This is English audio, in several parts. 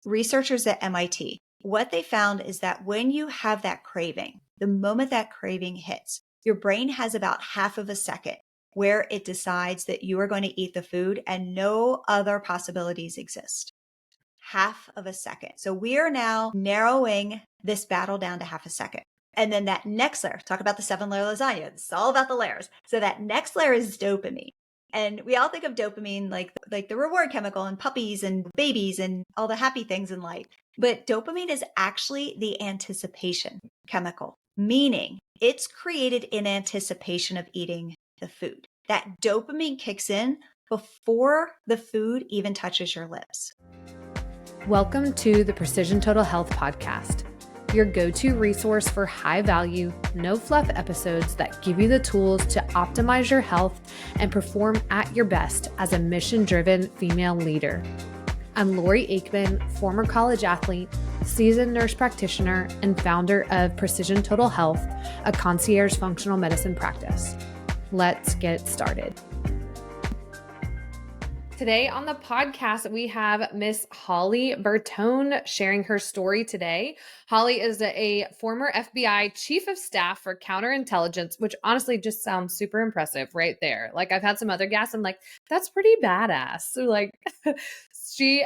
researchers at MIT, what they found is that when you have that craving, the moment that craving hits, your brain has about half of a second where it decides that you are going to eat the food and no other possibilities exist. Half of a second. So we are now narrowing this battle down to half a second. And then that next layer, talk about the 7-layer lasagna. It's all about the layers. So that next layer is dopamine. And we all think of dopamine like the reward chemical and puppies and babies and all the happy things in life. But dopamine is actually the anticipation chemical, meaning it's created in anticipation of eating the food. That dopamine kicks in before the food even touches your lips. Welcome to the Precision Total Health Podcast, your go-to resource for high-value, no-fluff episodes that give you the tools to optimize your health and perform at your best as a mission-driven female leader. I'm Lori Aikman, former college athlete, seasoned nurse practitioner, and founder of Precision Total Health, a concierge functional medicine practice. Let's get started. Today on the podcast, we have Miss Holly Bertone sharing her story today. Holly is a former FBI chief of staff for Counterintelligence, which honestly just sounds super impressive right there. Like I've had some other guests, I'm like, that's pretty badass. So like she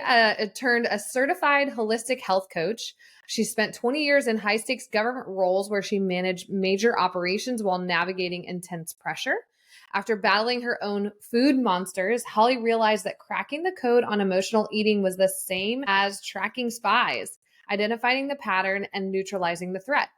turned a certified holistic health coach. She spent 20 years in high stakes government roles where she managed major operations while navigating intense pressure. After battling her own food monsters, Holly realized that cracking the code on emotional eating was the same as tracking spies, identifying the pattern and neutralizing the threat.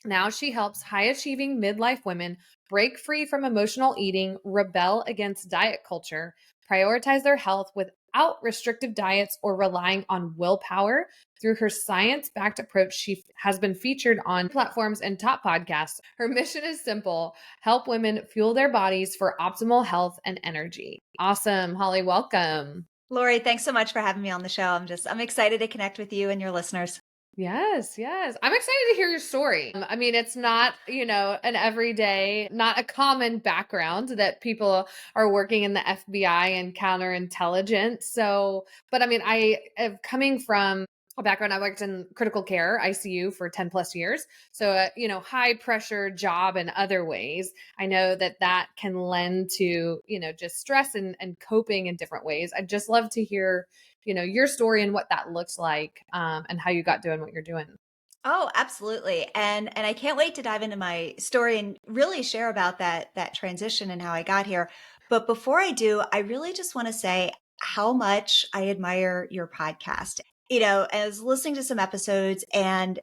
Now she helps high-achieving midlife women break free from emotional eating, rebel against diet culture, prioritize their health without restrictive diets or relying on willpower. Through her science-backed approach, she has been featured on platforms and top podcasts. Her mission is simple: help women fuel their bodies for optimal health and energy. Awesome. Holly, welcome. Lori, thanks so much for having me on the show. I'm excited to connect with you and your listeners. Yes. I'm excited to hear your story. I mean, it's not, an everyday, not a common background that people are working in the FBI and counterintelligence. So, but I mean, I am coming from a background. I worked in critical care, ICU for 10 plus years. So, high pressure job in other ways. I know that can lend to, just stress and coping in different ways. I'd just love to hear your story and what that looks like, and how you got doing what you're doing. Oh, absolutely. And I can't wait to dive into my story and really share about that transition and how I got here. But before I do, I really just want to say how much I admire your podcast. I was listening to some episodes, and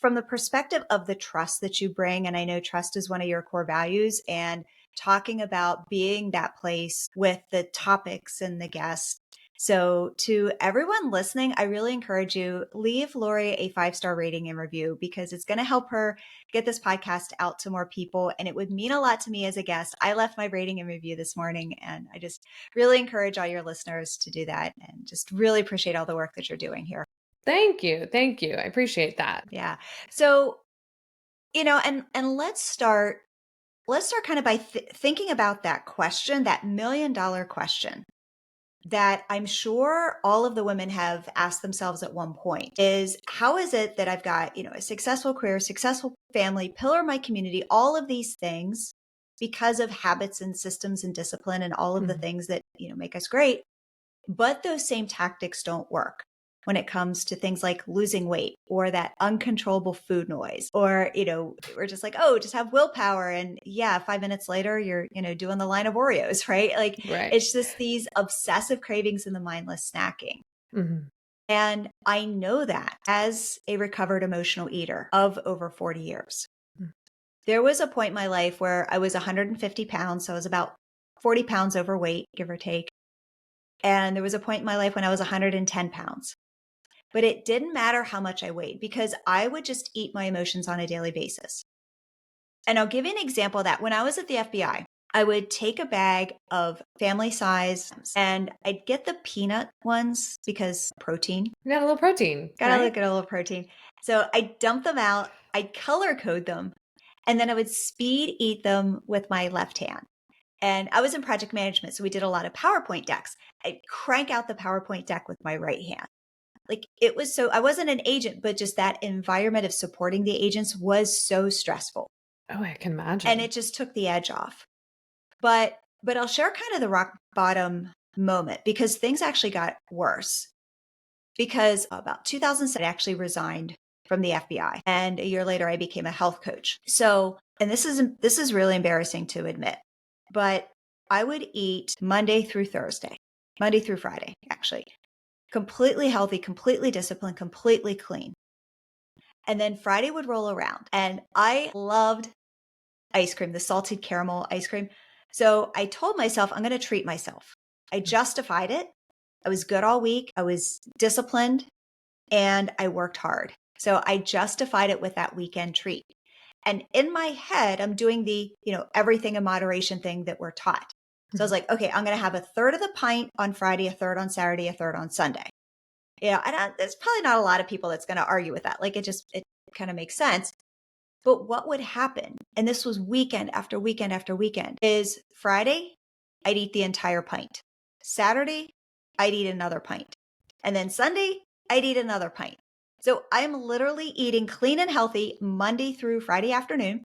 from the perspective of the trust that you bring, and I know trust is one of your core values, and talking about being that place with the topics and the guests. So to everyone listening, I really encourage you, leave Lori a 5-star rating and review, because it's going to help her get this podcast out to more people. And it would mean a lot to me as a guest. I left my rating and review this morning, and I just really encourage all your listeners to do that, and just really appreciate all the work that you're doing here. Thank you. I appreciate that. Yeah. So, and let's start kind of by thinking about that question, that $1 million question that I'm sure all of the women have asked themselves at one point is, how is it that I've got, a successful career, successful family, pillar of my community, all of these things because of habits and systems and discipline and all of the things that, make us great. But those same tactics don't work when it comes to things like losing weight or that uncontrollable food noise, or, we're just like, oh, just have willpower. And yeah, 5 minutes later, you're, doing the line of Oreos, right? Like, Right. It's just these obsessive cravings and the mindless snacking. Mm-hmm. And I know that as a recovered emotional eater of over 40 years. Mm-hmm. There was a point in my life where I was 150 pounds. So I was about 40 pounds overweight, give or take. And there was a point in my life when I was 110 pounds. But it didn't matter how much I weighed, because I would just eat my emotions on a daily basis. And I'll give you an example of that. When I was at the FBI, I would take a bag of family size, and I'd get the peanut ones because protein. Got a little protein. Gotta look at a little protein. So I dump them out, I'd color code them, and then I would speed eat them with my left hand. And I was in project management, so we did a lot of PowerPoint decks. I'd crank out the PowerPoint deck with my right hand. Like it was so, I wasn't an agent, but just that environment of supporting the agents was so stressful. Oh, I can And imagine. it just took the edge off. But I'll share kind of the rock bottom moment because things actually got worse. Because about 2007, I actually resigned from the FBI, and a year later, I became a health coach. So, and this is really embarrassing to admit, but I would eat Monday through Thursday, Monday through Friday, actually, completely healthy, completely disciplined, completely clean. And then Friday would roll around, and I loved ice cream, the salted caramel ice cream. So I told myself, I'm going to treat myself. I justified it. I was good all week. I was disciplined and I worked hard. So I justified it with that weekend treat. And in my head, I'm doing the, everything in moderation thing that we're taught. So I was like, okay, I'm going to have a third of the pint on Friday, a third on Saturday, a third on Sunday. There's probably not a lot of people that's going to argue with that. Like it kind of makes sense. But what would happen, and this was weekend after weekend after weekend, is Friday, I'd eat the entire pint. Saturday, I'd eat another pint. And then Sunday, I'd eat another pint. So I'm literally eating clean and healthy Monday through Friday afternoon.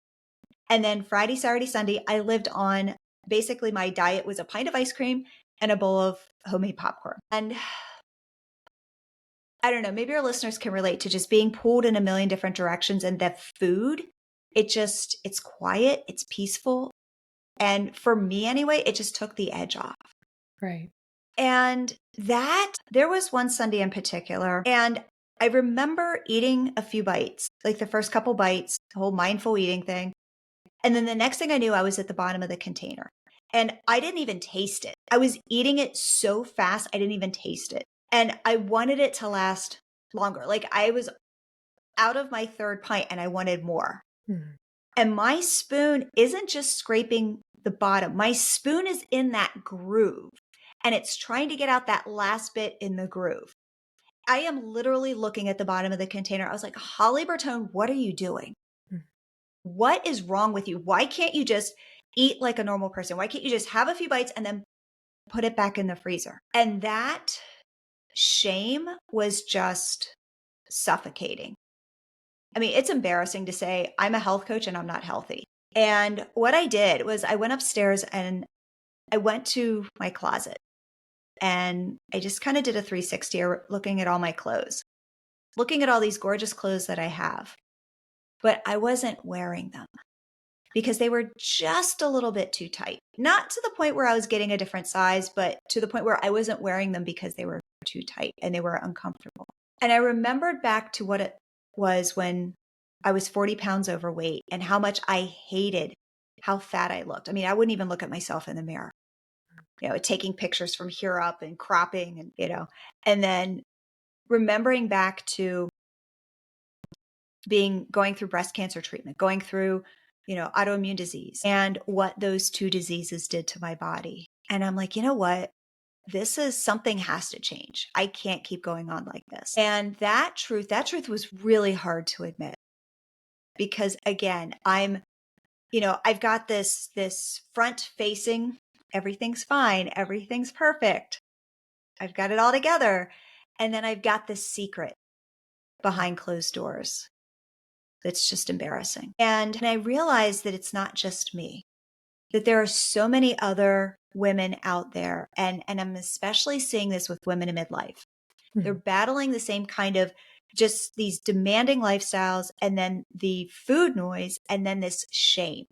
And then Friday, Saturday, Sunday, I lived on basically my diet was a pint of ice cream and a bowl of homemade popcorn. And I don't know, maybe your listeners can relate to just being pulled in a million different directions and the food, it's quiet, it's peaceful. And for me anyway, it just took the edge off. Right. And there was one Sunday in particular, and I remember eating a few bites, like the first couple bites, the whole mindful eating thing. And then the next thing I knew, I was at the bottom of the container and I didn't even taste it. I was eating it so fast, I didn't even taste it. And I wanted it to last longer. Like I was out of my third pint and I wanted more. Mm. And my spoon isn't just scraping the bottom. My spoon is in that groove and it's trying to get out that last bit in the groove. I am literally looking at the bottom of the container. I was like, Holly Bertone, what are you doing? Mm. What is wrong with you? Why can't you just eat like a normal person? Why can't you just have a few bites and then put it back in the freezer? And that shame was just suffocating. I mean, it's embarrassing to say I'm a health coach and I'm not healthy. And what I did was I went upstairs and I went to my closet and I just kind of did a 360 looking at all my clothes, looking at all these gorgeous clothes that I have, but I wasn't wearing them because they were just a little bit too tight. Not to the point where I was getting a different size, but to the point where I wasn't wearing them because they were too tight and they were uncomfortable. And I remembered back to what it was when I was 40 pounds overweight and how much I hated how fat I looked. I mean, I wouldn't even look at myself in the mirror, taking pictures from here up and cropping and then remembering back to going through breast cancer treatment, going through, autoimmune disease and what those two diseases did to my body. And I'm like, you know what? Something has to change. I can't keep going on like this. And that truth was really hard to admit because again, I've got this front facing, everything's fine, everything's perfect. I've got it all together. And then I've got this secret behind closed doors. That's just embarrassing. And I realized that it's not just me, that there are so many other women out there. And I'm especially seeing this with women in midlife. They're battling the same kind of just these demanding lifestyles and then the food noise and then this shame,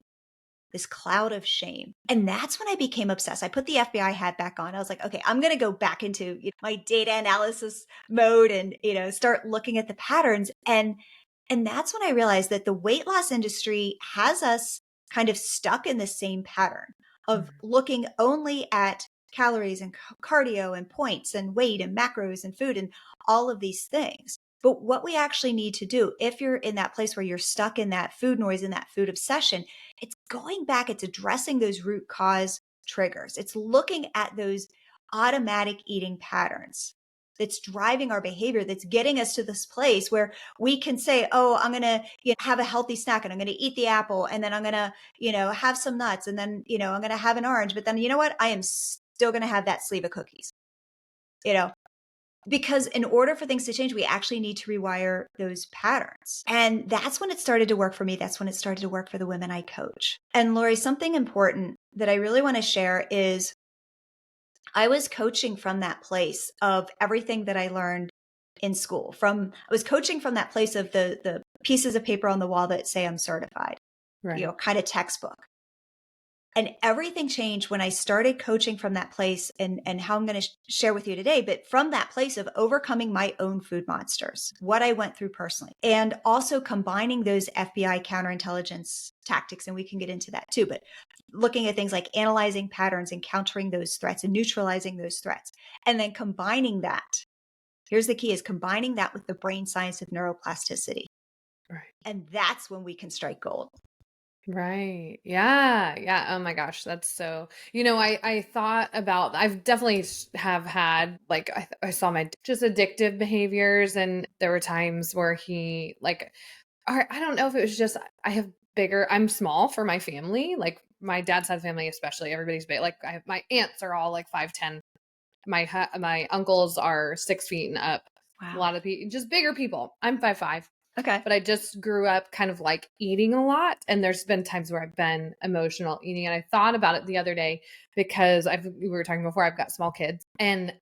this cloud of shame. And that's when I became obsessed. I put the FBI hat back on. I was like, okay, I'm going to go back into my data analysis mode and, start looking at the patterns. And that's when I realized that the weight loss industry has us kind of stuck in the same pattern of looking only at calories and cardio and points and weight and macros and food and all of these things. But what we actually need to do, if you're in that place where you're stuck in that food noise and that food obsession, it's going back, it's addressing those root cause triggers. It's looking at those automatic eating patterns that's driving our behavior, that's getting us to this place where we can say, oh, I'm going to have a healthy snack and I'm going to eat the apple and then I'm going to, have some nuts and then, I'm going to have an orange. But then you know what? I am still going to have that sleeve of cookies. Because in order for things to change, we actually need to rewire those patterns. And that's when it started to work for me. That's when it started to work for the women I coach. And Lori, something important that I really want to share is I was coaching from that place of everything that I learned in school. I was coaching from that place of the pieces of paper on the wall that say I'm certified, Right. kind of textbook. And everything changed when I started coaching from that place, and how I'm going to share with you today, but from that place of overcoming my own food monsters, what I went through personally, and also combining those FBI counterintelligence tactics. And we can get into that too, but looking at things like analyzing patterns and countering those threats and neutralizing those threats. And then combining that. Here's the key, is combining that with the brain science of neuroplasticity. Right. And that's when we can strike gold. Right. Yeah. Yeah. Oh my gosh. That's so, I thought about, I've definitely have had, like, I saw my just addictive behaviors. And there were times where he, like, or I don't know if it was just, I'm small for my family. Like, my dad's side of the family, especially, everybody's big. Like, my aunts are all like 5'10". My uncles are 6 feet and up. A Wow. lot of people, just bigger people. I'm 5'5". Okay. But I just grew up kind of like eating a lot. And there's been times where I've been emotional eating. And I thought about it the other day because we were talking before, I've got small kids, and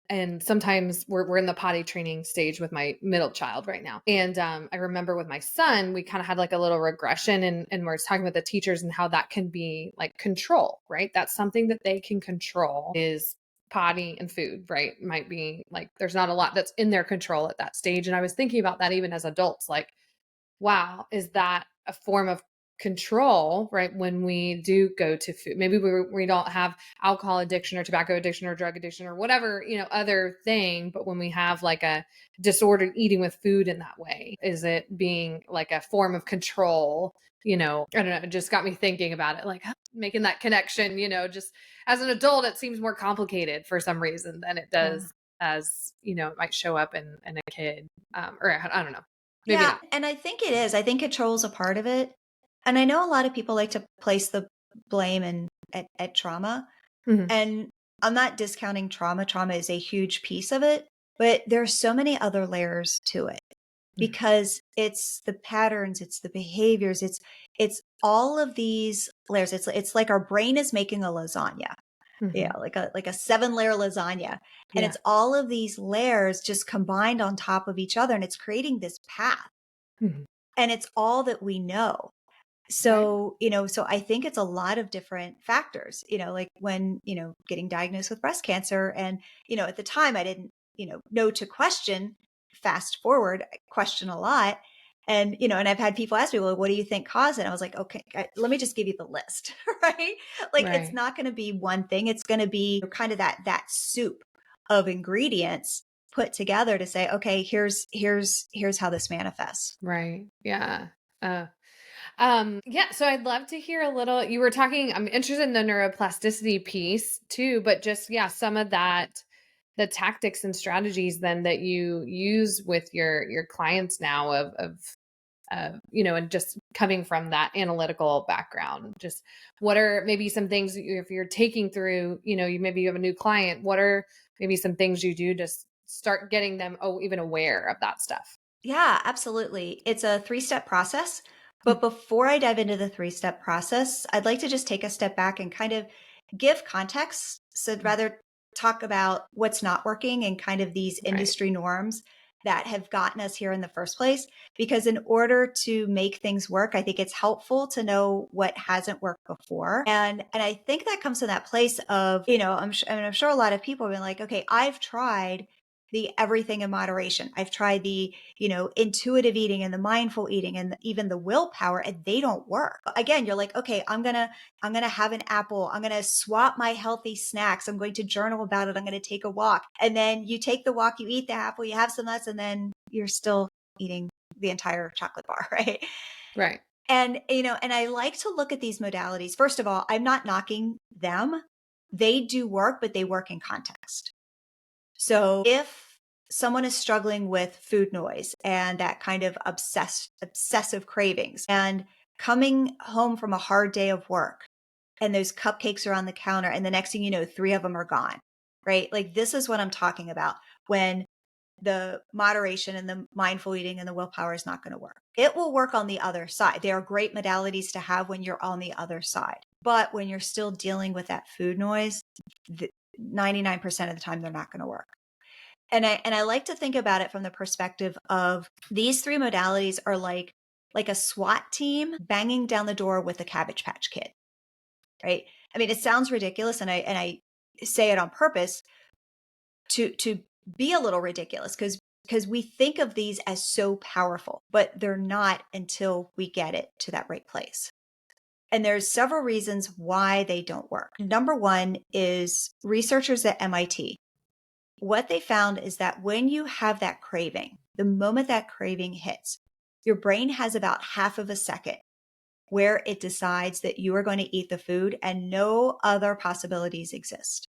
sometimes we're in the potty training stage with my middle child right now. And I remember with my son, we kind of had like a little regression, and we're talking with the teachers and how that can be like control, right? That's something that they can control, is potty and food, right? Might be like, there's not a lot that's in their control at that stage. And I was thinking about that even as adults, like, wow, is that a form of control, right? When we do go to food, maybe we don't have alcohol addiction or tobacco addiction or drug addiction or whatever, other thing. But when we have like a disordered eating with food in that way, is it being like a form of control? I don't know. It just got me thinking about it, like making that connection, just as an adult, it seems more complicated for some reason than it Yeah. does as, it might show up in a kid. Or I don't know. Maybe Yeah. not. And I think it is. I think control is a part of it. And I know a lot of people like to place the blame at trauma. Mhm. And I'm not discounting trauma. Trauma is a huge piece of it, but there are so many other layers to it, Mm. because it's the patterns, it's the behaviors, it's all of these layers. It's like our brain is making a lasagna. Yeah, Mhm. like a 7-layer lasagna. And Yeah. it's all of these layers just combined on top of each other, and it's creating this path. Mhm. And it's all that we know. Right. So I think it's a lot of different factors, like when, getting diagnosed with breast cancer. And, at the time I didn't, know to question. Fast forward, I question a lot. And, and I've had people ask me, well, what do you think caused it? I was like, okay, let me just give you the list, right? Like, it's Right. not going to be one thing. It's going to be kind of that soup of ingredients put together to say, okay, here's how this manifests. Right. Yeah. Uh, yeah. So I'd love to hear a little, you were talking, I'm interested in the neuroplasticity piece too, but just, yeah, some of that, the tactics and strategies then that you use with your clients now and just coming from that analytical background, just what are maybe some things that if you're taking through, maybe you have a new client, what are maybe some things you do to start getting them, even aware of that stuff? Yeah, absolutely. It's a 3-step process. Mm. But before I dive into the 3-step process, I'd like to just take a step back and kind of give context. So I'd rather talk about what's not working and kind of these Right. industry norms that have gotten us here in the first place. Because in order to make things work, I think it's helpful to know what hasn't worked before. And I think that comes to that place of, I'm sure a lot of people have been like, okay, I've tried the everything in moderation. I've tried the, intuitive eating and the mindful eating and even the willpower, and they don't work. Again, you're like, okay, I'm going to have an apple. I'm going to swap my healthy snacks. I'm going to journal about it. I'm going to take a walk. And then you take the walk, you eat the apple, you have some nuts, and then you're still eating the entire chocolate bar, right? Right. And, and I like to look at these modalities. First of all, I'm not knocking them. They do work, but they work in context. So if someone is struggling with food noise and that kind of obsessive cravings, and coming home from a hard day of work, and those cupcakes are on the counter, and the next thing you know, 3 of them are gone, right? Like, this is what I'm talking about. When the moderation and the mindful eating and the willpower is not going to work. It will work on the other side. They are great modalities to have when you're on the other side. But when you're still dealing with that food noise, 99% of the time, they're not going to work. And I like to think about it from the perspective of these three modalities are like a SWAT team banging down the door with a Cabbage Patch Kid, right? I mean, it sounds ridiculous, and I say it on purpose to be a little ridiculous because we think of these as so powerful, but they're not until we get it to that right place. And there's several reasons why they don't work. Number one is researchers at MIT. What they found is that when you have that craving, the moment that craving hits, your brain has about half of a second where it decides that you are going to eat the food and no other possibilities exist.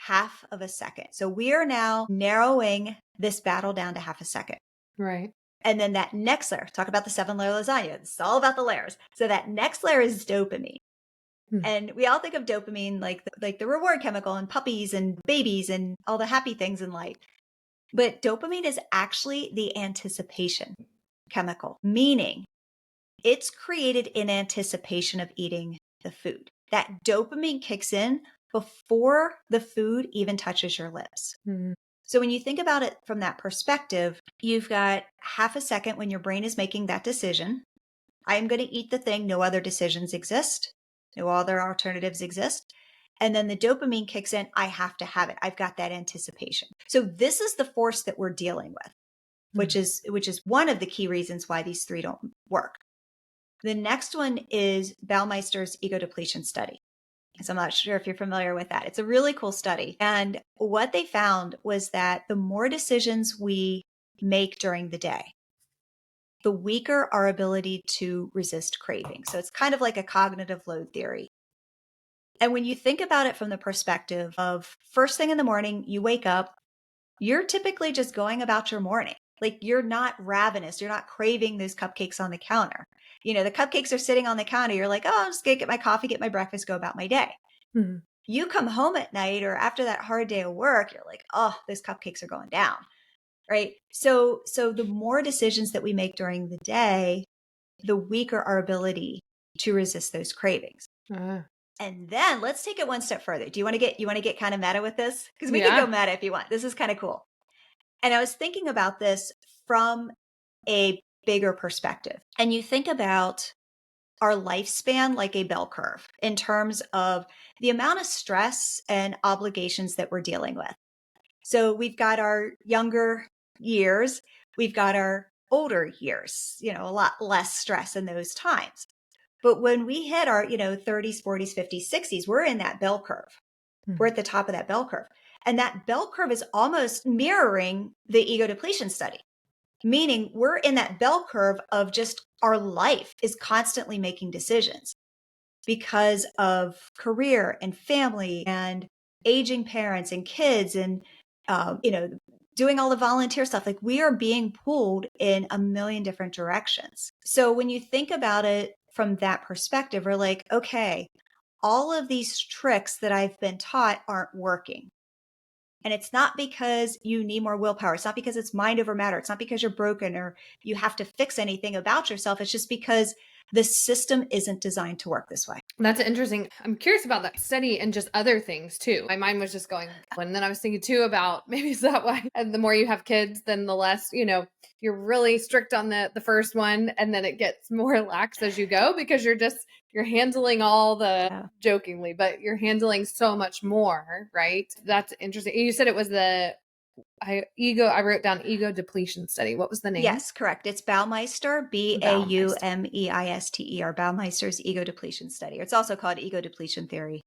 Half of a second. So we are now narrowing this battle down to half a second. Right. And then that next layer, talk about the 7-layer lasagna. It's all about the layers. So that next layer is dopamine. And we all think of dopamine like the reward chemical and puppies and babies and all the happy things in life. But dopamine is actually the anticipation chemical, meaning it's created in anticipation of eating the food. That dopamine kicks in before the food even touches your lips. So when you think about it from that perspective, you've got half a second when your brain is making that decision. I am going to eat the thing. No other decisions exist. No other alternatives exist. And then the dopamine kicks in. I have to have it. I've got that anticipation. So this is the force that we're dealing with, which is one of the key reasons why these three don't work. The next one is Baumeister's ego depletion study. So I'm not sure if you're familiar with that. It's a really cool study. And what they found was that the more decisions we make during the day, the weaker our ability to resist craving. So it's kind of like a cognitive load theory. And when you think about it from the perspective of first thing in the morning, you wake up, you're typically just going about your morning. Like you're not ravenous. You're not craving those cupcakes on the counter. You know, the cupcakes are sitting on the counter. You're like, oh, I'm just going to get my coffee, get my breakfast, go about my day. You come home at night or after that hard day of work, you're like, oh, those cupcakes are going down. Right. So the more decisions that we make during the day, the weaker our ability to resist those cravings. And then let's take it one step further. Do you want to get kind of meta with this? Because we can go meta if you want. This is kind of cool. And I was thinking about this from a bigger perspective. And you think about our lifespan like a bell curve in terms of the amount of stress and obligations that we're dealing with. So we've got our younger years, we've got our older years, a lot less stress in those times. But when we hit our, 30s, 40s, 50s, 60s, we're in that bell curve. We're at the top of that bell curve. And that bell curve is almost mirroring the ego depletion study, meaning we're in that bell curve of just our life is constantly making decisions because of career and family and aging parents and kids and, doing all the volunteer stuff. Like we are being pulled in a million different directions. So when you think about it from that perspective, we're like, okay, all of these tricks that I've been taught aren't working. And it's not because you need more willpower. It's not because it's mind over matter. It's not because you're broken or you have to fix anything about yourself. It's just because the system isn't designed to work this way. That's interesting. I'm curious about that study and just other things too. My mind was just going, and then I was thinking too about maybe is that why and the more you have kids, then the less, you're really strict on the first one. And then it gets more lax as you go because you're handling all the jokingly, but you're handling so much more, right? That's interesting. You said it was I wrote down ego depletion study. What was the name? Yes, correct. It's Baumeister, Baumeister, Baumeister's ego depletion study. It's also called ego depletion theory.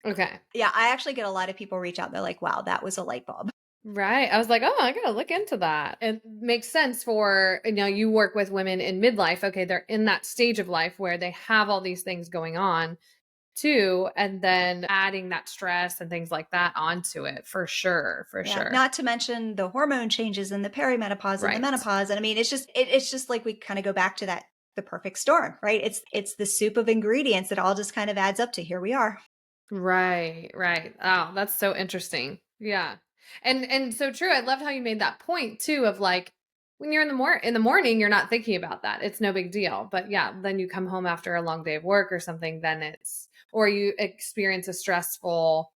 Okay. Yeah, I actually get a lot of people reach out. They're like, wow, that was a light bulb. Right. I was like, oh, I got to look into that. It makes sense for, you work with women in midlife. Okay. They're in that stage of life where they have all these things going on too. And then adding that stress and things like that onto it for sure. Sure. Not to mention the hormone changes and the perimenopause and the menopause. And I mean, it's just like we kind of go back to that, the perfect storm, right? It's the soup of ingredients that all just kind of adds up to here we are. Right. Oh, that's so interesting. Yeah. And so true. I loved how you made that point too of like when you're in the morning, you're not thinking about that. It's no big deal. But yeah, then you come home after a long day of work or something, then or you experience a stressful,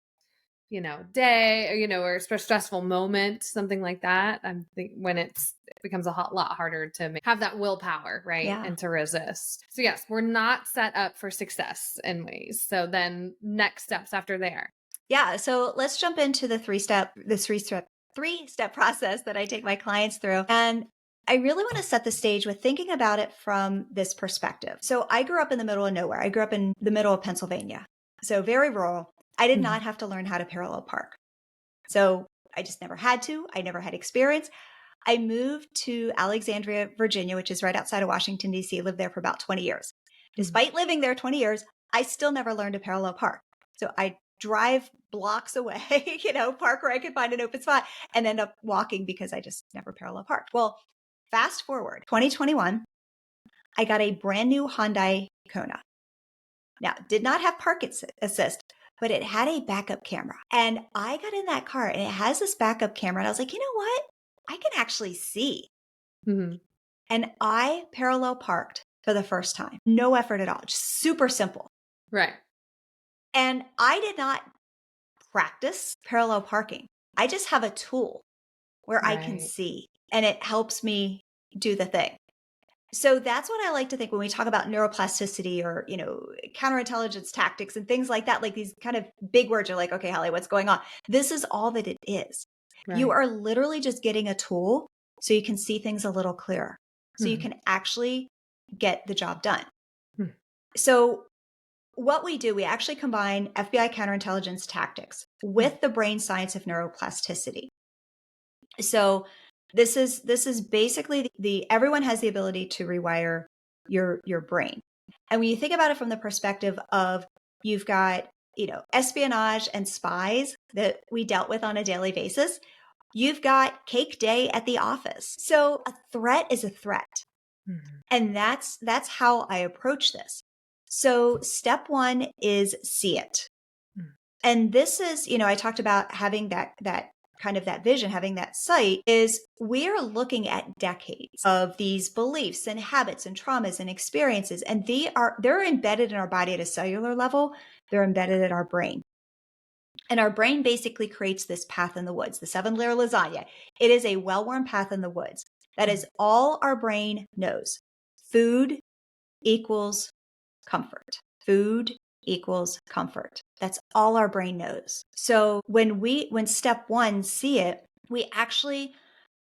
day, or a stressful moment, something like that. I think when it becomes a lot harder to have that willpower, right? Yeah. And to resist. So yes, we're not set up for success in ways. So then next steps after there. Yeah. So let's jump into the three-step process that I take my clients through. And I really want to set the stage with thinking about it from this perspective. So I grew up in the middle of nowhere. I grew up in the middle of Pennsylvania. So very rural. I did not have to learn how to parallel park. So I just never had to. I never had experience. I moved to Alexandria, Virginia, which is right outside of Washington, D.C., lived there for about 20 years. Despite living there 20 years, I still never learned to parallel park. So I drive blocks away, park where I could find an open spot and end up walking because I just never parallel parked. Well, fast forward 2021, I got a brand new Hyundai Kona. Now, did not have park assist, but it had a backup camera. And I got in that car and it has this backup camera. And I was like, you know what? I can actually see. Mm-hmm. And I parallel parked for the first time. No effort at all, just super simple. Right. And I did not practice parallel parking. I just have a tool where I can see and it helps me do the thing. So that's what I like to think when we talk about neuroplasticity or, counterintelligence tactics and things like that, like these kind of big words. You're like, okay, Holly, what's going on? This is all that it is. Right. You are literally just getting a tool so you can see things a little clearer, so you can actually get the job done. So what we do, we actually combine FBI counterintelligence tactics with the brain science of neuroplasticity. So this is basically everyone has the ability to rewire your brain. And when you think about it from the perspective of you've got, espionage and spies that we dealt with on a daily basis, you've got cake day at the office. So a threat is a threat. And that's how I approach this. So step one is see it. And this is, I talked about having that kind of that vision, having that sight, is we're looking at decades of these beliefs and habits and traumas and experiences. And they're embedded in our body at a cellular level. They're embedded in our brain. And our brain basically creates this path in the woods, the 7-layer lasagna. It is a well-worn path in the woods. That is all our brain knows. Food equals comfort. Food equals comfort. That's all our brain knows. So when step one, see it, we actually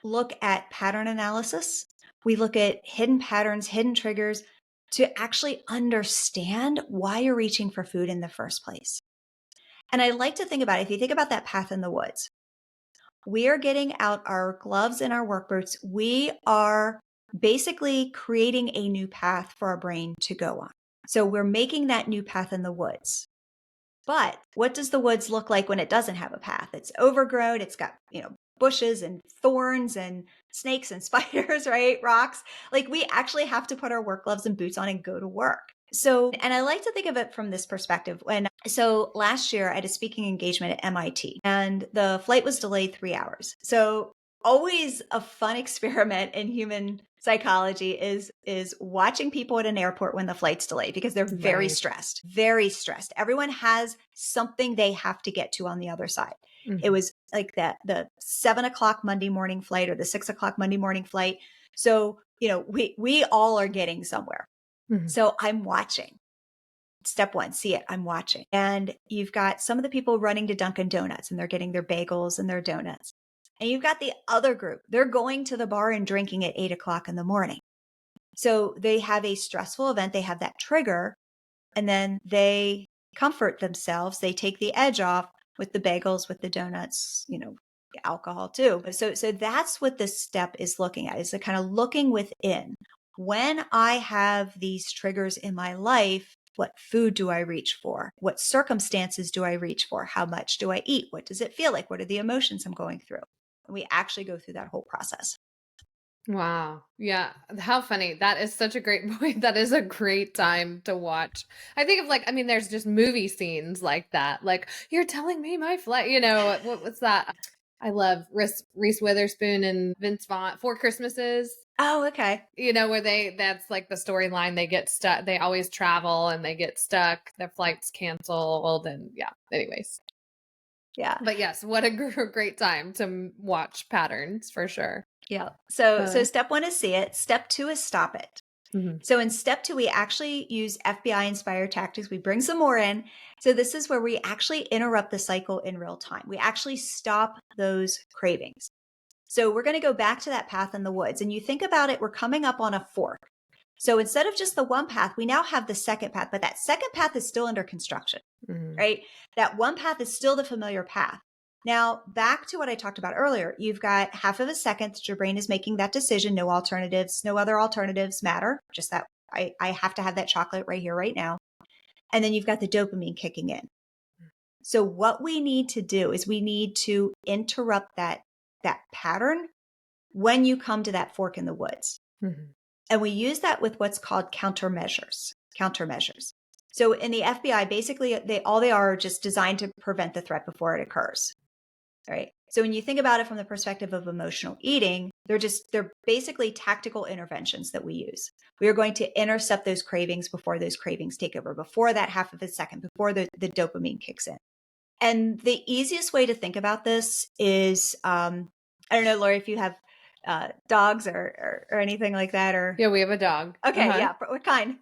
look at pattern analysis. We look at hidden patterns, hidden triggers to actually understand why you're reaching for food in the first place. And I like to think about it, if you think about that path in the woods, we are getting out our gloves and our work boots. We are basically creating a new path for our brain to go on. So we're making that new path in the woods. But what does the woods look like when it doesn't have a path? It's overgrown. It's got, bushes and thorns and snakes and spiders, right? Rocks. Like we actually have to put our work gloves and boots on and go to work. So, and I like to think of it from this perspective. So last year I had a speaking engagement at MIT and the flight was delayed 3 hours. So always a fun experiment in human psychology is watching people at an airport when the flight's delayed because they're very stressed, very stressed. Everyone has something they have to get to on the other side. It was like the 7:00 Monday morning flight or the 6:00 Monday morning flight. So, we all are getting somewhere. So I'm watching. Step one, see it. I'm watching. And you've got some of the people running to Dunkin' Donuts and they're getting their bagels and their donuts. And you've got the other group. They're going to the bar and drinking at 8:00 in the morning. So they have a stressful event. They have that trigger and then they comfort themselves. They take the edge off with the bagels, with the donuts, alcohol too. So that's what this step is looking at, is the kind of looking within. When I have these triggers in my life, what food do I reach for? What circumstances do I reach for? How much do I eat? What does it feel like? What are the emotions I'm going through? And we actually go through that whole process. Wow. Yeah. How funny. That is such a great point. That is a great time to watch. I think of there's just movie scenes like that. Like, you're telling me my flight, what's that? I love Reese Witherspoon and Vince Vaughn, Four Christmases. Oh, okay. You know, where that's like the storyline. They get stuck. They always travel and they get stuck. Their flight's canceled. And yeah, anyways. Yeah. But yes, what a great time to watch patterns for sure. Yeah. So step 1 is see it. Step 2 is stop it. Mm-hmm. So in step 2, we actually use FBI inspired tactics. We bring some more in. So this is where we actually interrupt the cycle in real time. We actually stop those cravings. So we're going to go back to that path in the woods. And you think about it, we're coming up on a fork. So instead of just the one path, we now have the second path, but that second path is still under construction, right? That one path is still the familiar path. Now, back to what I talked about earlier, you've got half of a second that your brain is making that decision. No alternatives, no other alternatives matter. Just that I have to have that chocolate right here, right now. And then you've got the dopamine kicking in. So what we need to do is we need to interrupt that pattern when you come to that fork in the woods. And we use that with what's called countermeasures. So in the FBI, basically, they are just designed to prevent the threat before it occurs. All right. So when you think about it from the perspective of emotional eating, they're basically tactical interventions that we use. We are going to intercept those cravings before those cravings take over, before that half of a second, before the dopamine kicks in. And the easiest way to think about this is, I don't know, Lori, if you have dogs or anything like that, or yeah, we have a dog. Okay, yeah. What kind?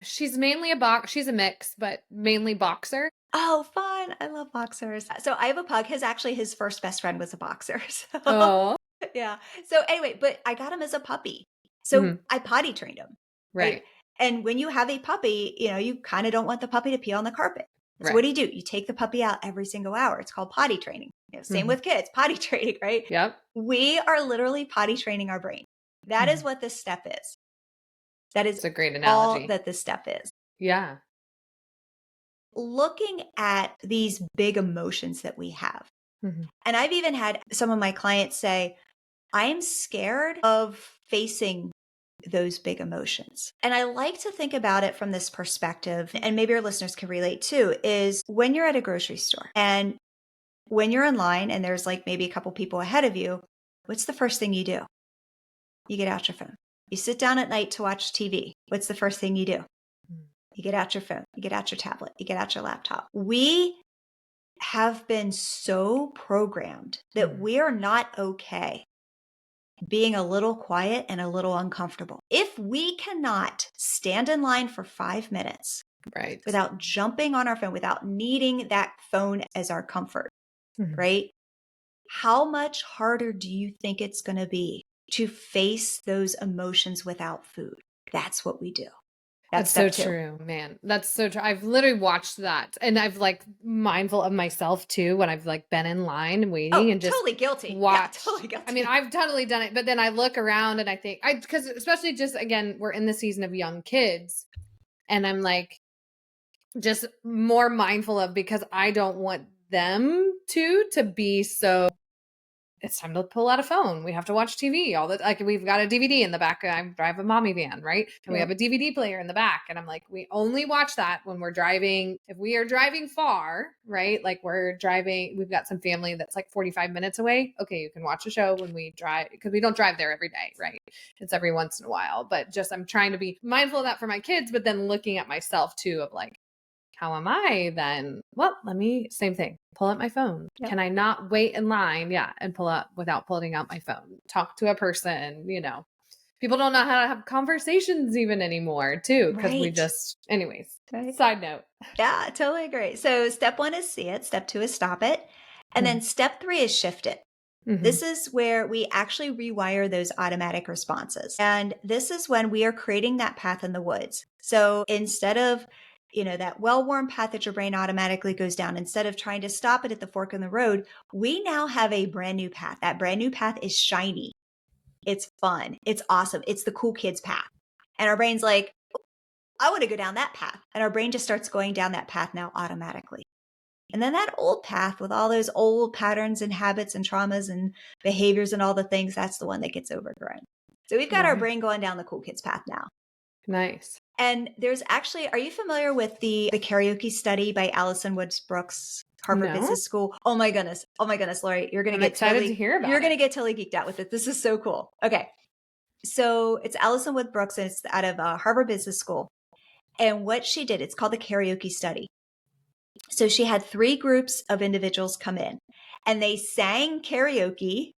She's mainly she's a mix, but mainly boxer. Oh, fun. I love boxers. So I have a pug. His first best friend was a boxer. So, oh. Yeah. So anyway, but I got him as a puppy. So I potty trained him. Right. And when you have a puppy, you kind of don't want the puppy to pee on the carpet. So what do? You take the puppy out every single hour. It's called potty training. Same with kids, potty training, right? Yep. We are literally potty training our brain. That is what this step is. That is a great analogy. all that this step is. Yeah. Looking at these big emotions that we have. And I've even had some of my clients say, I'm scared of facing those big emotions. And I like to think about it from this perspective, and maybe your listeners can relate too, is when you're at a grocery store and when you're in line and there's like maybe a couple people ahead of you, what's the first thing you do? You get out your phone. You sit down at night to watch TV. What's the first thing you do? You get out your phone. You get out your tablet. You get out your laptop. We have been so programmed that we are not okay being a little quiet and a little uncomfortable. If we cannot stand in line for 5 minutes without jumping on our phone, without needing that phone as our comfort, right? How much harder do you think it's going to be to face those emotions without food? That's what we do. That's so true, man. That's so true. I've literally watched that, and I've like mindful of myself too when I've like been in line and waiting and just totally guilty. Watch. Yeah, totally guilty. I mean, I've totally done it, but then I look around and I think because especially just again, we're in the season of young kids, and I'm like just more mindful of because I don't want them to be so. It's time to pull out a phone. We have to watch TV all the like we've got a DVD in the back. I drive a mommy van, right? And we have a DVD player in the back. And I'm like, we only watch that when we're driving. If we are driving far, right? Like we've got some family that's like 45 minutes away. Okay, you can watch a show when we drive because we don't drive there every day, right? It's every once in a while. But just I'm trying to be mindful of that for my kids, but then looking at myself too of like, how am I then? Well, same thing. Pull out my phone. Yep. Can I not wait in line? Yeah. And pull up without pulling out my phone. Talk to a person, People don't know how to have conversations even anymore too. Because we just, anyways, side note. Yeah, totally agree. So step 1 is see it. Step 2 is stop it. And then step 3 is shift it. This is where we actually rewire those automatic responses. And this is when we are creating that path in the woods. So instead of that well-worn path that your brain automatically goes down, instead of trying to stop it at the fork in the road, we now have a brand new path. That brand new path is shiny. It's fun. It's awesome. It's the cool kids path. And our brain's like, I want to go down that path. And our brain just starts going down that path now automatically. And then that old path with all those old patterns and habits and traumas and behaviors and all the things, that's the one that gets overgrown. So we've got our brain going down the cool kids path now. Nice. And there's actually, are you familiar with the karaoke study by Alison Woods Brooks? Harvard No, Business School. Oh my goodness. Oh my goodness, Lori, I'm excited to hear about you're going to it. get totally geeked out with it. This is so cool. Okay. So it's Allison Wood Brooks, and it's out of Harvard Business School. And what she did, it's called the karaoke study. So she had 3 groups of individuals come in and they sang karaoke.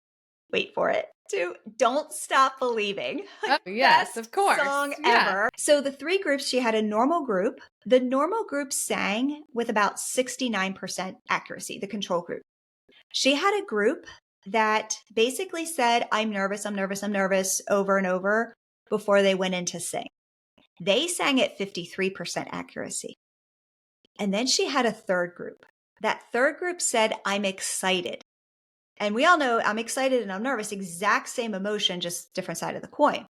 Wait for it. To Don't Stop Believing. Oh, yes, Best of course. song Yeah. ever. So the 3 groups, she had a normal group. The normal group sang with about 69% accuracy, the control group. She had a group that basically said, I'm nervous, I'm nervous, I'm nervous over and over before they went in to sing. They sang at 53% accuracy. And then she had a third group. That third group said, I'm excited. And we all know I'm excited and I'm nervous, exact same emotion, just different side of the coin.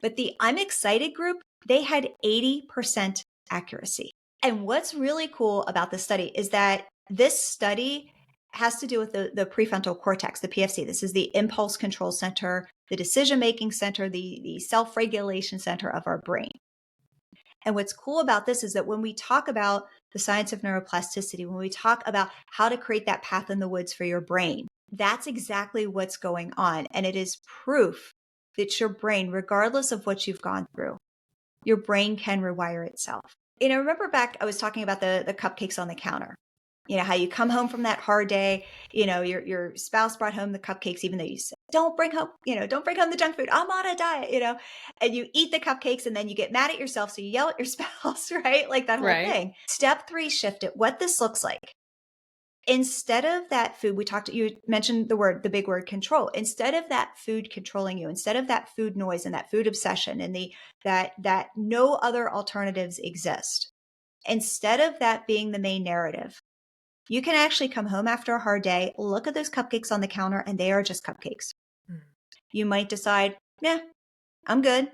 But the I'm excited group, they had 80% accuracy. And what's really cool about this study is that this study has to do with the prefrontal cortex, the PFC. This is the impulse control center, the decision-making center, the self-regulation center of our brain. And what's cool about this is that when we talk about the science of neuroplasticity, when we talk about how to create that path in the woods for your brain, that's exactly what's going on. And it is proof that your brain, regardless of what you've gone through, your brain can rewire itself. Remember back, I was talking about the cupcakes on the counter. How you come home from that hard day, your spouse brought home the cupcakes, even though you said, don't bring home the junk food. I'm on a diet, and you eat the cupcakes and then you get mad at yourself. So you yell at your spouse, right? Like that whole thing. Step 3, shift it. What this looks like. Instead of that food, you mentioned the big word control. Instead of that food controlling you, instead of that food noise and that food obsession and that no other alternatives exist, instead of that being the main narrative, you can actually come home after a hard day, look at those cupcakes on the counter, and they are just cupcakes. You might decide, nah, I'm good.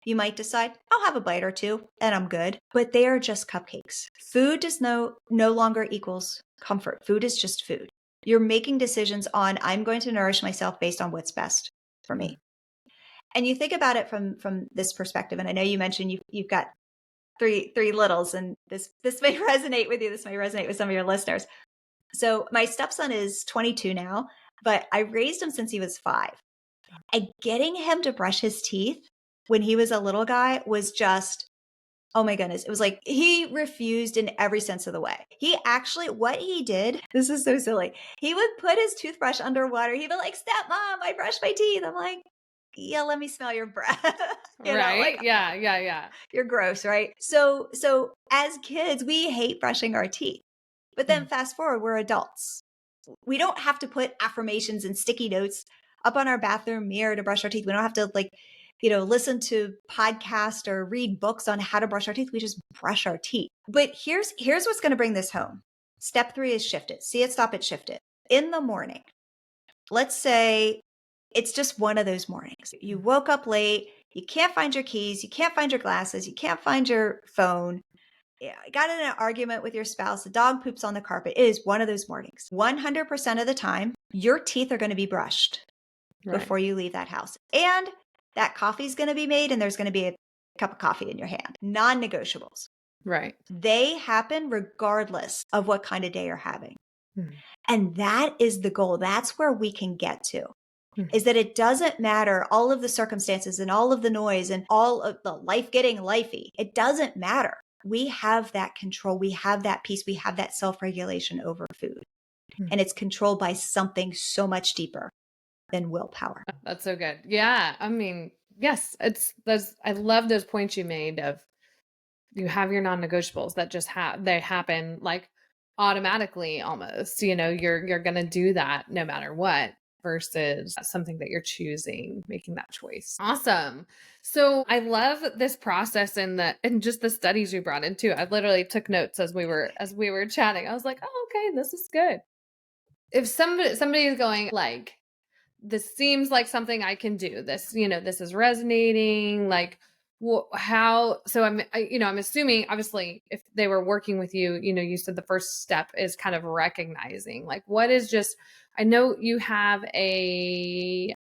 You might decide, I'll have a bite or 2 and I'm good, but they are just cupcakes. Food does no longer equals comfort. Food is just food. You're making decisions on, I'm going to nourish myself based on what's best for me. And you think about it from this perspective. And I know you mentioned you've got three littles, and this may resonate with you. This may resonate with some of your listeners. So my stepson is 22 now, but I raised him since he was 5. And getting him to brush his teeth when he was a little guy was just, oh my goodness. It was like he refused in every sense of the way. What he did, this is so silly. He would put his toothbrush underwater. He'd be like, Stepmom, I brushed my teeth. I'm like, yeah, let me smell your breath. Right. Yeah. You're gross, right? So as kids, we hate brushing our teeth. But then fast forward, we're adults. We don't have to put affirmations and sticky notes up on our bathroom mirror to brush our teeth. We don't have to listen to podcasts or read books on how to brush our teeth. We just brush our teeth. But here's what's going to bring this home. Step 3 is shift it. See it, stop it, shift it. In the morning, let's say it's just one of those mornings. You woke up late. You can't find your keys. You can't find your glasses. You can't find your phone. Got in an argument with your spouse. The dog poops on the carpet. It is one of those mornings. 100% of the time, your teeth are going to be brushed before you leave that house. And that coffee's going to be made and there's going to be a cup of coffee in your hand. Non-negotiables. Right. They happen regardless of what kind of day you're having. And that is the goal. That's where we can get to. Is that it doesn't matter all of the circumstances and all of the noise and all of the life getting lifey. It doesn't matter. We have that control. We have that peace. We have that self-regulation over food. And it's controlled by something so much deeper than willpower. That's so good. Yeah. I mean, yes, I love those points you made of you have your non-negotiables that just they happen like automatically almost, you're going to do that no matter what versus something that you're choosing, making that choice. Awesome. So I love this process and just the studies you brought into. I literally took notes as we were chatting. I was like, oh, okay, this is good. If somebody is going like, this seems like something I can do. This, this is resonating. Like, how? So I'm assuming, obviously, if they were working with you, you said the first step is kind of recognizing, like, what is just. I know you have a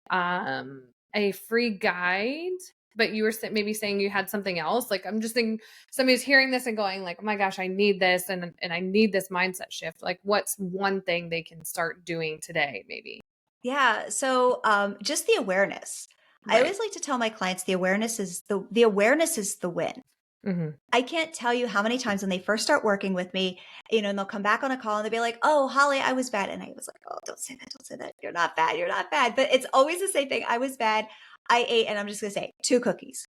free guide but you were maybe saying you had something else. Like, I'm just thinking somebody's hearing this and going like, oh my gosh, I need this. And I need this mindset shift. Like, what's one thing they can start doing today, maybe? Yeah. So just the awareness. I Right. always like to tell my clients the awareness is the awareness is the win. Mm-hmm. I can't tell you how many times when they first start working with me, and they'll come back on a call and they'll be like, "Oh, Holly, I was bad." And I was like, "Oh, don't say that. Don't say that. You're not bad. You're not bad." But it's always the same thing. I was bad. I ate, and I'm just going to say 2 cookies.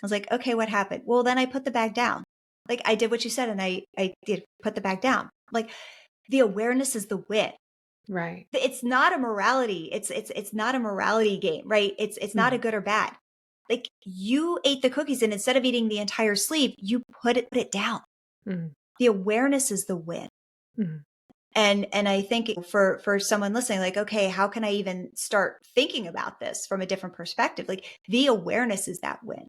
I was like, "Okay, what happened?" Well, then I put the bag down. Like I did what you said and I did put the bag down. Like the awareness is the win. Right. It's not a morality. It's not a morality game, right? It's not a good or bad. Like you ate the cookies and instead of eating the entire sleeve, you put it down. Mm-hmm. The awareness is the win. Mm-hmm. And I think for someone listening, like, okay, how can I even start thinking about this from a different perspective? Like the awareness is that win.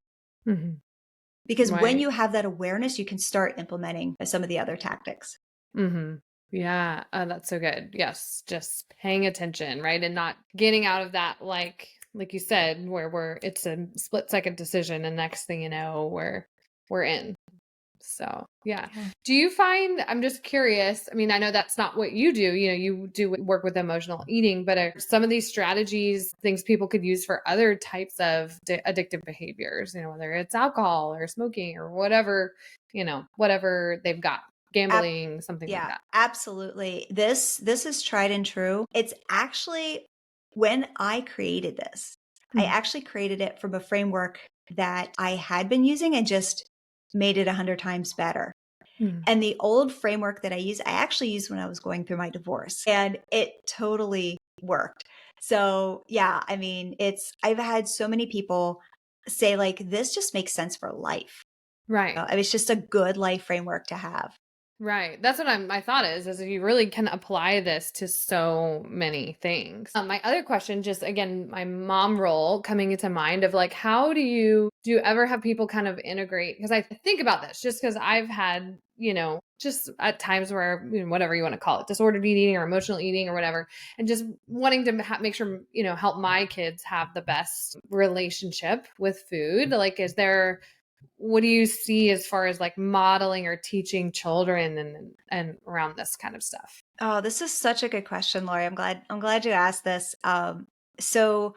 Because when Right. you have that awareness, you can start implementing some of the other tactics. Mm-hmm. Yeah. That's so good. Yes. Just paying attention, right? And not getting out of that, like you said, where it's a split second decision and next thing you know, we're in. So, yeah. Yeah. Do you find, I'm just curious, I mean, I know that's not what you do, you do work with emotional eating, but are some of these strategies things people could use for other types of addictive behaviors, whether it's alcohol or smoking or whatever they've got, gambling, something like Yeah, that? absolutely. This is tried and true. It's actually when I created this, I Mm, actually created it from a framework that I had been using and just made it 100 times better. mm, And the old framework that I actually used when I was going through my divorce, and it totally worked. So, yeah, I mean, I've had so many people say like this just makes sense for life. right. I mean, it's just a good life framework to have. Right. That's what my thought is you really can apply this to so many things. My other question, just again, my mom role coming into mind of like, how do you ever have people kind of integrate? Because I think about this just because I've had, just at times where, whatever you want to call it, disordered eating or emotional eating or whatever, and just wanting to make sure, help my kids have the best relationship with food. Like, what do you see as far as like modeling or teaching children and around this kind of stuff? Oh, this is such a good question, Lori. I'm glad you asked this. So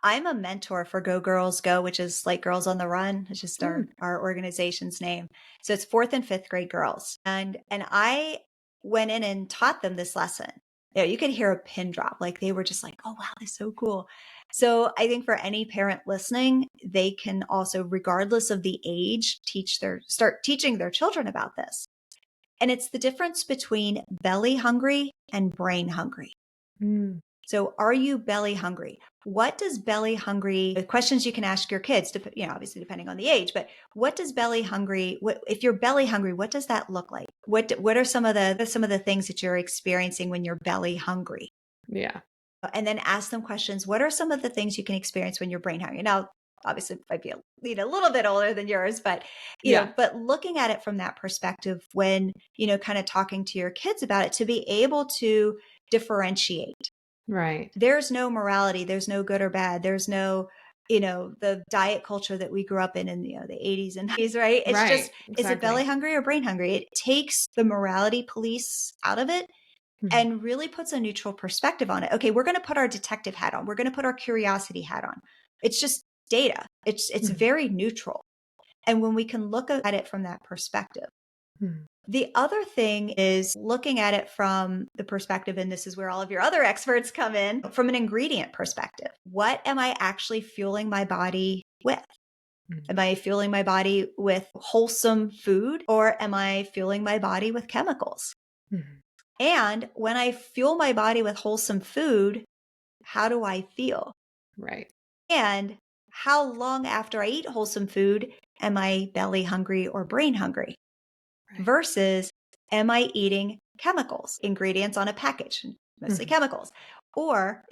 I'm a mentor for Go Girls Go, which is like Girls on the Run. It's just our Mm, our organization's name. So it's fourth and fifth grade girls, and I went in and taught them this lesson. You could hear a pin drop. Like they were just like, "Oh wow, that's so cool." So I think for any parent listening, they can also, regardless of the age, start teaching their children about this. And it's the difference between belly hungry and brain hungry. mm, So are you belly hungry? What does belly hungry, the questions you can ask your kids, obviously depending on the age, but what does belly hungry, if you're belly hungry, what does that look like? What are some of the things that you're experiencing when you're belly hungry? yeah. And then ask them questions. What are some of the things you can experience when you're brain hungry? Now, obviously it might be a little bit older than yours, but Yeah. but looking at it from that perspective when, kind of talking to your kids about it to be able to differentiate. Right. There's no morality, there's no good or bad. There's no, the diet culture that we grew up in, the 80s and 90s, right? It's just, Right. is it belly Exactly. hungry or brain hungry? It takes the morality police out of it Mhm. and really puts a neutral perspective on it. Okay, we're going to put our detective hat on. We're going to put our curiosity hat on. It's just data. It's Mhm. very neutral. And when we can look at it from that perspective. Mhm. The other thing is looking at it from the perspective, and this is where all of your other experts come in, from an ingredient perspective. What am I actually fueling my body with? Mhm. Am I fueling my body with wholesome food or am I fueling my body with chemicals? Mhm. And when I fuel my body with wholesome food, how do I feel? Right. And how long after I eat wholesome food am I belly hungry or brain hungry? Right. Versus am I eating chemicals, ingredients on a package, mostly Mhm. chemicals? Or,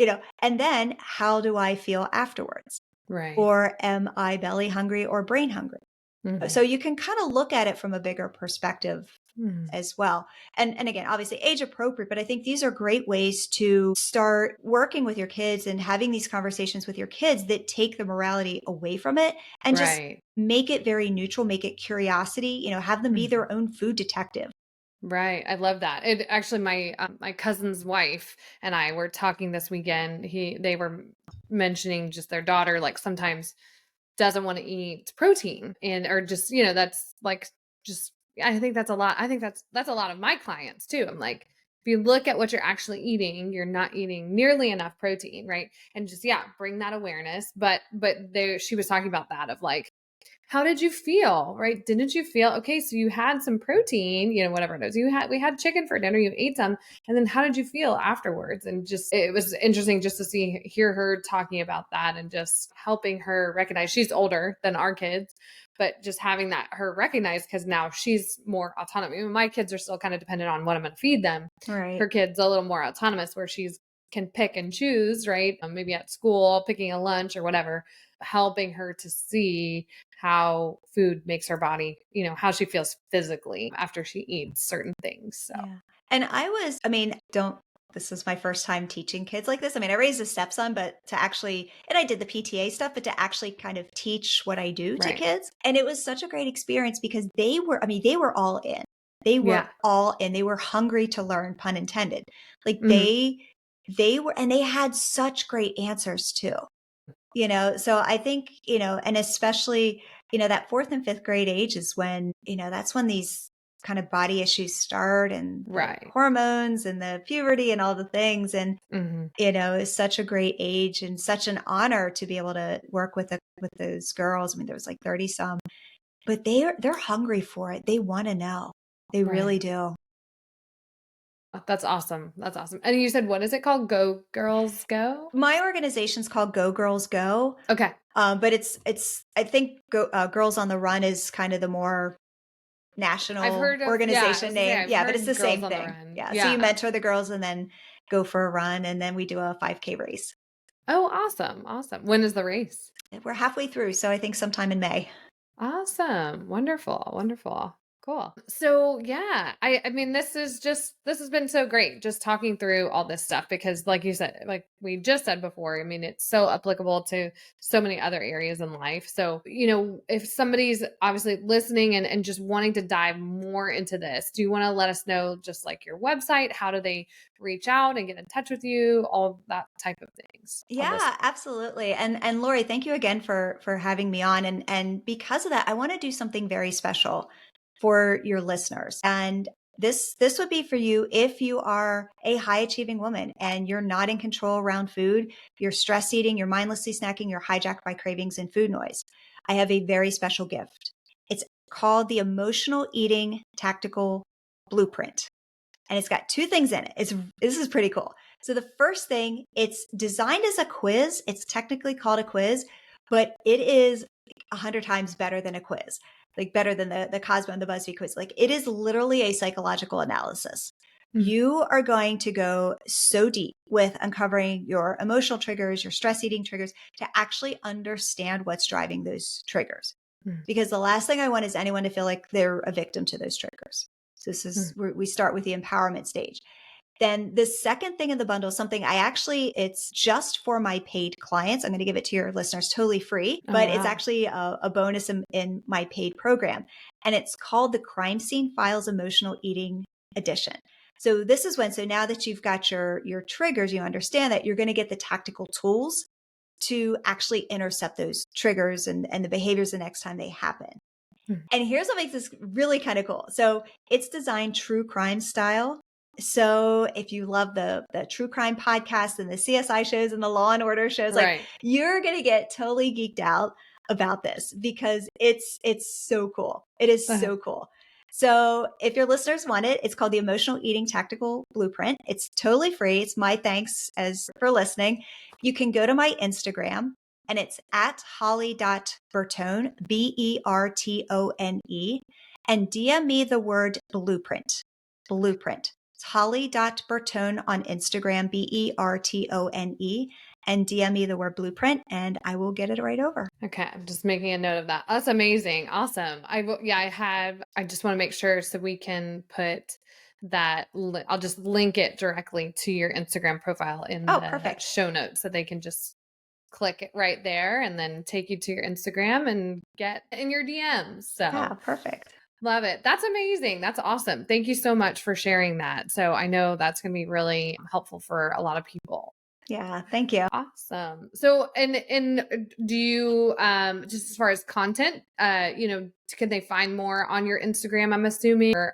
and then how do I feel afterwards? Right. Or am I belly hungry or brain hungry? So Mhm. you can kind of look at it from a bigger perspective as well. And again, obviously age appropriate, but I think these are great ways to start working with your kids and having these conversations with your kids that take the morality away from it and just Right. make it very neutral, make it curiosity, have them be Mhm. their own food detective. Right. I love that. It actually, my cousin's wife and I were talking this weekend. They were mentioning just their daughter, like sometimes doesn't want to eat protein and or just, that's like just I think that's a lot. I think that's a lot of my clients too. I'm like, if you look at what you're actually eating, you're not eating nearly enough protein, right? And just bring that awareness. But there she was talking about that of like, how did you feel? Right? Didn't you feel okay? So you had some protein, whatever it is. We had chicken for dinner, you ate some, and then how did you feel afterwards? And just it was interesting just to hear her talking about that and just helping her recognize she's older than our kids, but just having that her recognize because now she's more autonomous. I mean, my kids are still kind of dependent on what I'm going to feed them. Right. Her kid's a little more autonomous where she's can pick and choose, right? Maybe at school, picking a lunch or whatever, helping her to see how food makes her body, how she feels physically after she eats certain things. So, Yeah. And this is my first time teaching kids like this. I mean, I raised a stepson, but and I did the PTA stuff, but to actually kind of teach what I do to right. kids. And it was such a great experience because they were all in. They Yeah. were all in. They were hungry to learn, pun intended. Like Mhm. they were, and they had such great answers too. So I think, and especially, that fourth and fifth grade age is when, that's when these kind of body issues start and the Right. hormones and the puberty and all the things. And, Mhm. it's such a great age and such an honor to be able to work with those girls. I mean, there was like 30 some, but they're hungry for it. They want to know. They Right. really do. That's awesome. That's awesome. And you said, what is it called? Go Girls Go? My organization's called Go Girls Go. Okay. But I think Girls on the Run is kind of the more I've national heard of, I organization was gonna say, name. I've Yeah, but it's heard the Girls same on the thing. Run. Yeah. So you Yeah. mentor the girls and then go for a run and then we do a 5K race. Oh, awesome. Awesome. When is the race? We're halfway through. So I think sometime in May. Awesome. Wonderful. Wonderful. Cool. So yeah, I mean this has been so great just talking through all this stuff because like you said, like we just said before, I mean it's so applicable to so many other areas in life. So, if somebody's obviously listening and just wanting to dive more into this, do you want to let us know just like your website, how do they reach out and get in touch with you, all that type of things? Our Yeah, listeners. absolutely. And Lori, thank you again for having me on. And because of that, I want to do something very special for your listeners. And this would be for you if you are a high achieving woman and you're not in control around food, you're stress eating, you're mindlessly snacking, you're hijacked by cravings and food noise. I have a very special gift. It's called the Emotional Eating Tactical Blueprint. And it's got two things in it. This is pretty cool. So the first thing, it's designed as a quiz. It's technically called a quiz, but it is 100 times better than a quiz, like better than the Cosmo and the BuzzFeed quiz. Like it is literally a psychological analysis. Mm, You are going to go so deep with uncovering your emotional triggers, your stress eating triggers to actually understand what's driving those triggers. mm, Because the last thing I want is anyone to feel like they're a victim to those triggers. So this is mm. where we start with the empowerment stage. Then the second thing in the bundle is something it's just for my paid clients. I'm going to give it to your listeners totally free, Oh but it's wow. actually a bonus in my paid program. And it's called the Crime Scene Files Emotional Eating Edition. So now that you've got your triggers, you understand that you're going to get the tactical tools to actually intercept those triggers and the behaviors the next time they happen. Mm. And here's what makes this really kind of cool. So it's designed true crime style. So if you love the true crime podcasts and the CSI shows and the Law and Order shows, like Right. you're going to get totally geeked out about this because it's so cool. It is Uh-huh. so cool. So if your listeners want it, it's called the Emotional Eating Tactical Blueprint. It's totally free. It's my thanks as for listening. You can go to my Instagram and it's at holly.bertone, Bertone, and DM me the word blueprint. Blueprint. It's holly.bertone on Instagram, Bertone. and DM me the word blueprint and I will get it right over. Okay. I'm just making a note of that. That's amazing. Awesome. I just want to make sure so we can put that. I'll just link it directly to your Instagram profile in Oh, the perfect. show notes so they can just click it right there and then take you to your Instagram and get in your DMs. Yeah, So perfect. love it. That's amazing. That's awesome. Thank you so much for sharing that. So I know that's going to be really helpful for a lot of people. Yeah, thank you. Awesome. So, and do you, just as far as content, can they find more on your Instagram, I'm assuming, or,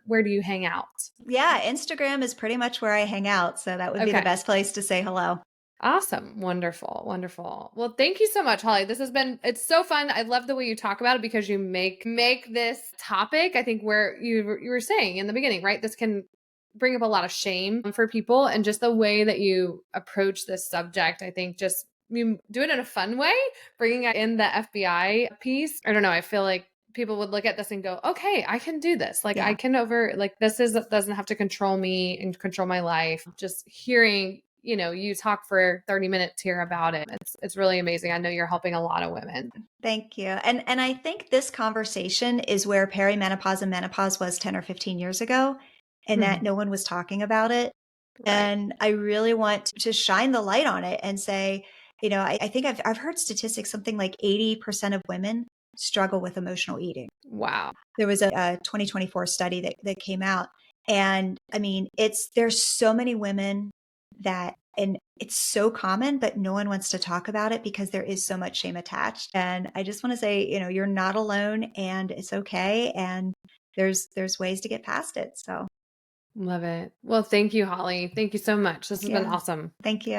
where do you hang out? Yeah, Instagram is pretty much where I hang out. So that would be the Okay. best place to say hello. Awesome. Wonderful. Wonderful. Well, thank you so much, Holly. It's so fun. I love the way you talk about it because you make this topic, I think where you were saying in the beginning, right? This can bring up a lot of shame for people, and just the way that you approach this subject, I think just you do it in a fun way, bringing in the FBI piece. I don't know. I feel like people would look at this and go, okay, I can do this. Like I Yeah. can doesn't have to control me and control my life. Just hearing, you talk for 30 minutes here about it. It's really amazing. I know you're helping a lot of women. Thank you. And I think this conversation is where perimenopause and menopause was 10 or 15 years ago, and that no one was talking about it. Right. And I really want to shine the light on it and say, I think I've heard statistics, something like 80% of women struggle with emotional eating. Wow. There was a 2024 study that came out. And I mean, there's so many women and it's so common, but no one wants to talk about it because there is so much shame attached. And I just want to say, you're not alone and it's okay. And there's ways to get past it. So Love it. Well, thank you, Holly. Thank you so much. This has been yeah, awesome. thank you.